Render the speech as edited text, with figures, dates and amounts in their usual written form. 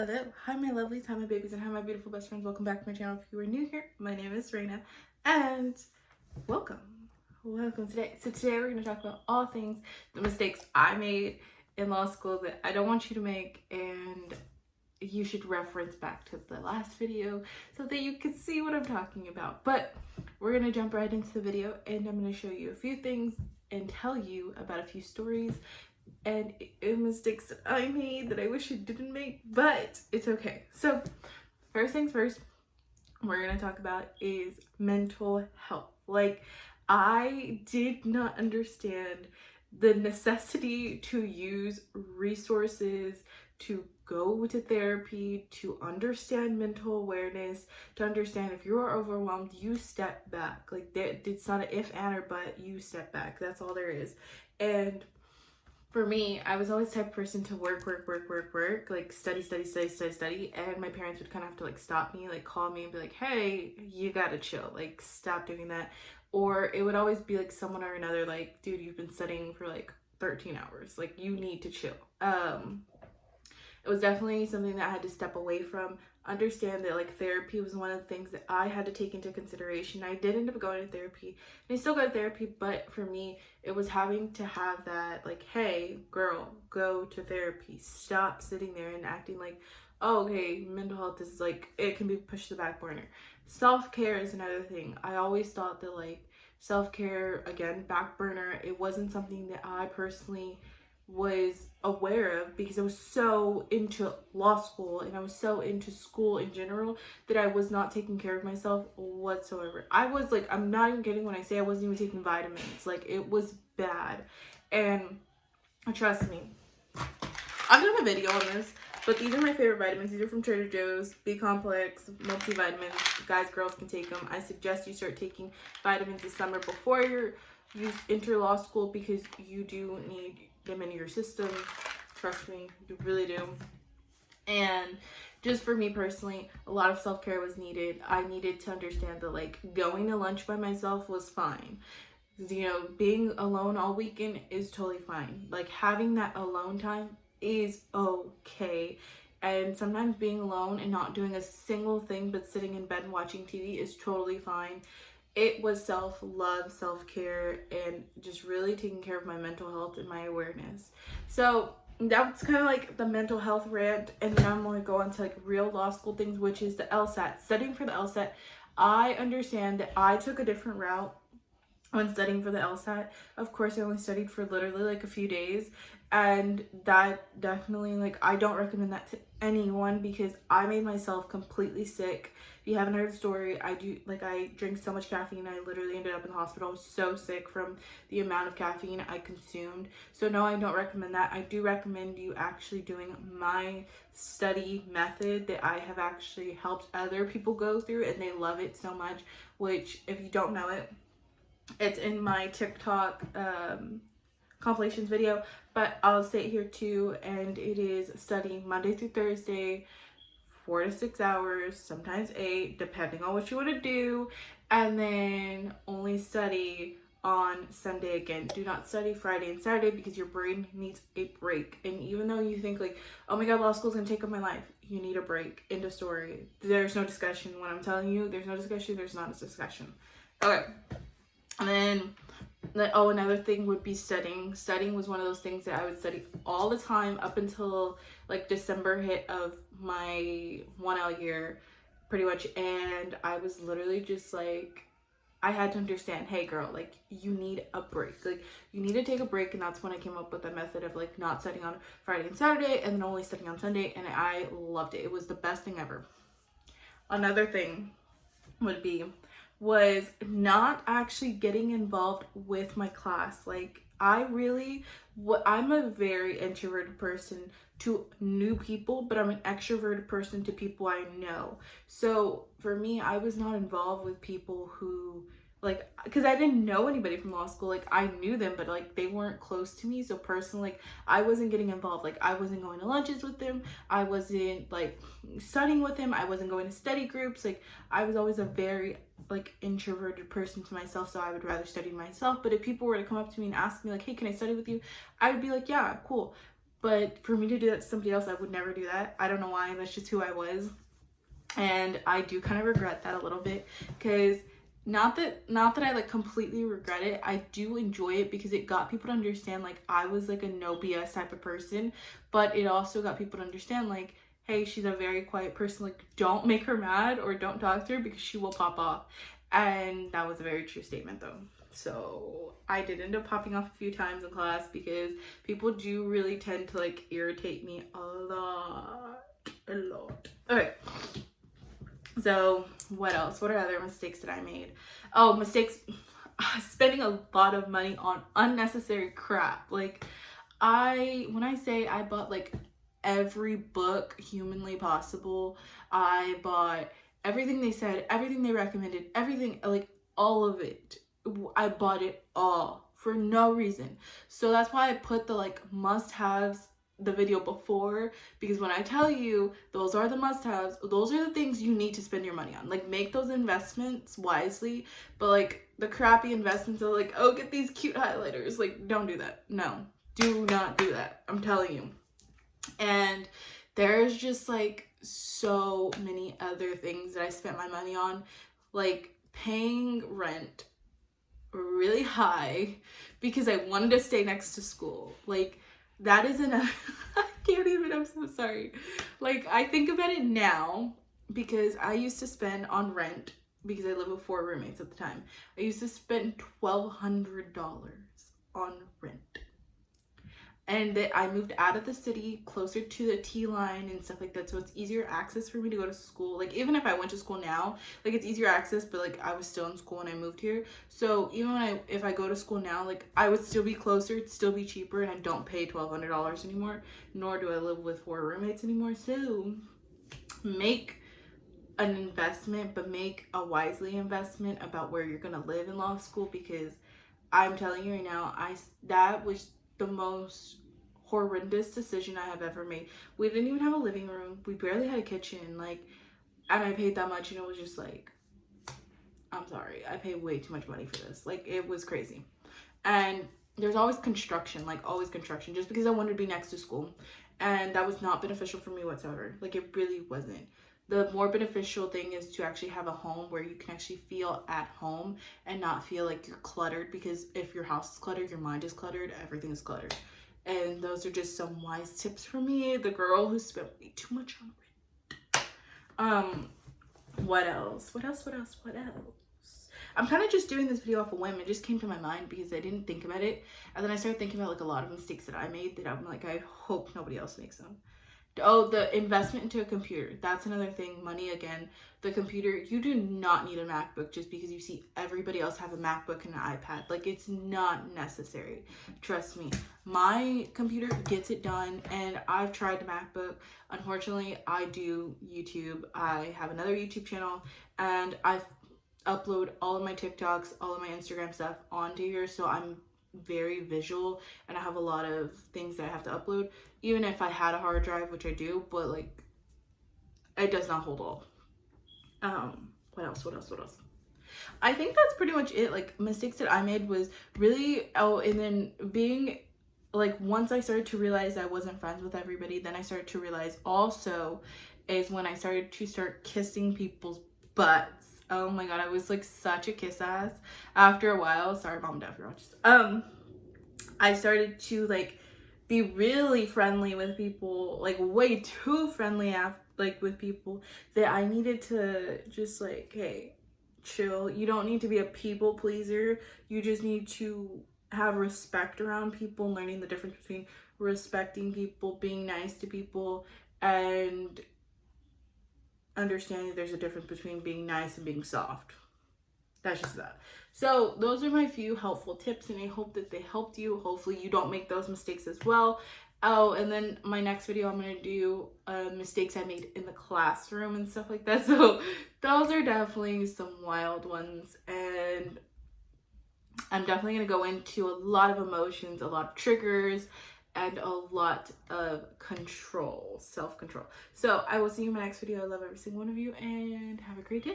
Hello, hi my lovelies, hi my babies, and hi my beautiful best friends. Welcome back to my channel. If you are new here, my name is Reyna, and welcome. Welcome today. So today we're going to talk about all things, the mistakes I made in law school that I don't want you to make, and you should reference back to the last video so that you can see what I'm talking about. But we're going to jump right into the video, and I'm going to show you a few things and tell you about a few stories and mistakes that I made that I wish I didn't make, but it's okay. So first things first, we're gonna talk about is mental health. Like, I did not understand the necessity to use resources, to go to therapy, to understand mental awareness, to understand if you are overwhelmed, you step back. Like, it's not an if, and, or but, you step back. That's all there is. And for me, I was always the type of person to work, like study, and my parents would kind of have to like stop me, like call me and be like, hey, you gotta chill, like stop doing that. Or it would always be like someone or another, like, dude, you've been studying for like 13 hours, like you need to chill. It was definitely something that I had to step away from. Understand that like therapy was one of the things that I had to take into consideration. I did end up going to therapy, and I still go to therapy, but for me it was having to have that, like, hey girl, go to therapy. Stop sitting there and acting like, oh, okay, mental health is like, it can be pushed to the back burner. Self-care is another thing. I always thought that like self-care, again, back burner. It wasn't something that I personally was aware of because I was so into law school and I was so into school in general that I was not taking care of myself whatsoever. I was like, I'm not even kidding when I say I wasn't even taking vitamins. Like, it was bad. And trust me, I've done a video on this, but these are my favorite vitamins. These are from Trader Joe's, B Complex, multivitamins. Guys, girls can take them. I suggest you start taking vitamins this summer before you enter law school, because you do need them in your system. Trust me, you really do. And just for me personally, a lot of self-care was needed. I needed to understand that like going to lunch by myself was fine. You know, being alone all weekend is totally fine. Like, having that alone time is okay. And sometimes being alone and not doing a single thing but sitting in bed and watching TV is totally fine. It was self-love, self-care, and just really taking care of my mental health and my awareness. So that's kind of like the mental health rant, and then I'm going to go on to like real law school things, which is the LSAT. Studying for the LSAT, I understand that I took a different route when studying for the LSAT. Of course, I only studied for literally like a few days, and that definitely, like, I don't recommend that to anyone because I made myself completely sick. If you haven't heard the story, I drink so much caffeine, I literally ended up in the hospital. I was so sick from the amount of caffeine I consumed. So no, I don't recommend that. I do recommend you actually doing my study method that I have actually helped other people go through, and they love it so much, which, if you don't know it, it's in my TikTok compilations video, but I'll say it here too. And it is studying Monday through Thursday, 4 to 6 hours, sometimes 8, depending on what you want to do, and then only study on Sunday again. Do not study Friday and Saturday because your brain needs a break. And even though you think like, oh my god, law school's gonna take up my life, you need a break. End of story. There's no discussion. When I'm telling you there's no discussion, there's not a discussion. Okay. And then, another thing would be studying. Studying was one of those things that I would study all the time up until like December hit of my 1L year, pretty much. And I was literally just like, I had to understand, hey girl, like, you need a break. Like, you need to take a break. And that's when I came up with the method of like not studying on Friday and Saturday and then only studying on Sunday. And I loved it. It was the best thing ever. Another thing was not actually getting involved with my class. Like, I'm a very introverted person to new people, but I'm an extroverted person to people I know. So for me, I was not involved with people who, like, because I didn't know anybody from law school. Like, I knew them, but like they weren't close to me. So personally, like, I wasn't getting involved. Like, I wasn't going to lunches with them, I wasn't like studying with them, I wasn't going to study groups. Like, I was always a very like introverted person to myself, so I would rather study myself. But if people were to come up to me and ask me like, hey, can I study with you, I would be like, yeah, cool. But for me to do that to somebody else, I would never do that. I don't know why. That's just who I was. And I do kind of regret that a little bit, because not that I like completely regret it. I do enjoy it because it got people to understand like I was like a no BS type of person, but it also got people to understand like, hey, she's a very quiet person. Like, don't make her mad or don't talk to her because she will pop off. And that was a very true statement though. So I did end up popping off a few times in class because people do really tend to like irritate me a lot. Okay. So what else? What are other mistakes that I made? Oh, mistakes. Spending a lot of money on unnecessary crap. Like, when I say I bought like every book humanly possible, I bought everything they said, everything they recommended, everything, like all of it. I bought it all for no reason. So that's why I put the like must-haves the video before, because when I tell you those are the must-haves, those are the things you need to spend your money on. Like, make those investments wisely, but like the crappy investments are like, oh, get these cute highlighters, like, don't do that. No, do not do that, I'm telling you. And there's just like so many other things that I spent my money on, like paying rent really high because I wanted to stay next to school. Like, that isn't a I can't even, I'm so sorry. Like, I think about it now because I used to spend on rent, because I lived with 4 roommates at the time. I used to spend $1,200 on rent. And that I moved out of the city closer to the T line and stuff like that, so it's easier access for me to go to school. Like, even if I went to school now, like, it's easier access, but like I was still in school when I moved here. So even if I go to school now, like, I would still be closer, it'd still be cheaper, and I don't pay $1,200 anymore, nor do I live with 4 roommates anymore. So make an investment, but make a wisely investment about where you're gonna live in law school, because I'm telling you right now, that was the most horrendous decision I have ever made. We didn't even have a living room. We barely had a kitchen. Like, and I paid that much, and it was just like, I'm sorry, I paid way too much money for this. Like, it was crazy. And there's always construction, like always construction, just because I wanted to be next to school. And that was not beneficial for me whatsoever. Like, it really wasn't. The more beneficial thing is to actually have a home where you can actually feel at home and not feel like you're cluttered, because if your house is cluttered, your mind is cluttered, everything is cluttered. And those are just some wise tips for me, the girl who spent way too much on rent. What else? I'm kind of just doing this video off a whim. It just came to my mind because I didn't think about it. And then I started thinking about like a lot of mistakes that I made that I'm like, I hope nobody else makes them. Oh, the investment into a computer. That's another thing. Money again. The computer. You do not need a MacBook just because you see everybody else have a MacBook and an iPad. Like, it's not necessary. Trust me. My computer gets it done, and I've tried the MacBook. Unfortunately, I do YouTube. I have another YouTube channel, and I upload all of my TikToks, all of my Instagram stuff onto here, so I'm very visual, and I have a lot of things that I have to upload, even if I had a hard drive, which I do, but like, it does not hold all. What else? I think that's pretty much it. Like, mistakes that I made was really, and then being like, once I started to realize I wasn't friends with everybody, then I started to realize also is when I started to kissing people's butts. Oh my god, I was like such a kiss ass after a while. Sorry, mom and dad, for watching. I started to like be really friendly with people, like way too friendly with people, that I needed to just like, hey, chill. You don't need to be a people pleaser. You just need to have respect around people, learning the difference between respecting people, being nice to people, and understanding there's a difference between being nice and being soft. That's just that. So those are my few helpful tips, and I hope that they helped you. Hopefully you don't make those mistakes as well. Oh, and then my next video, I'm going to do mistakes I made in the classroom and stuff like that. So those are definitely some wild ones, and I'm definitely going to go into a lot of emotions, a lot of triggers, and a lot of self-control. So I will see you in my next video. I love every single one of you, and have a great day.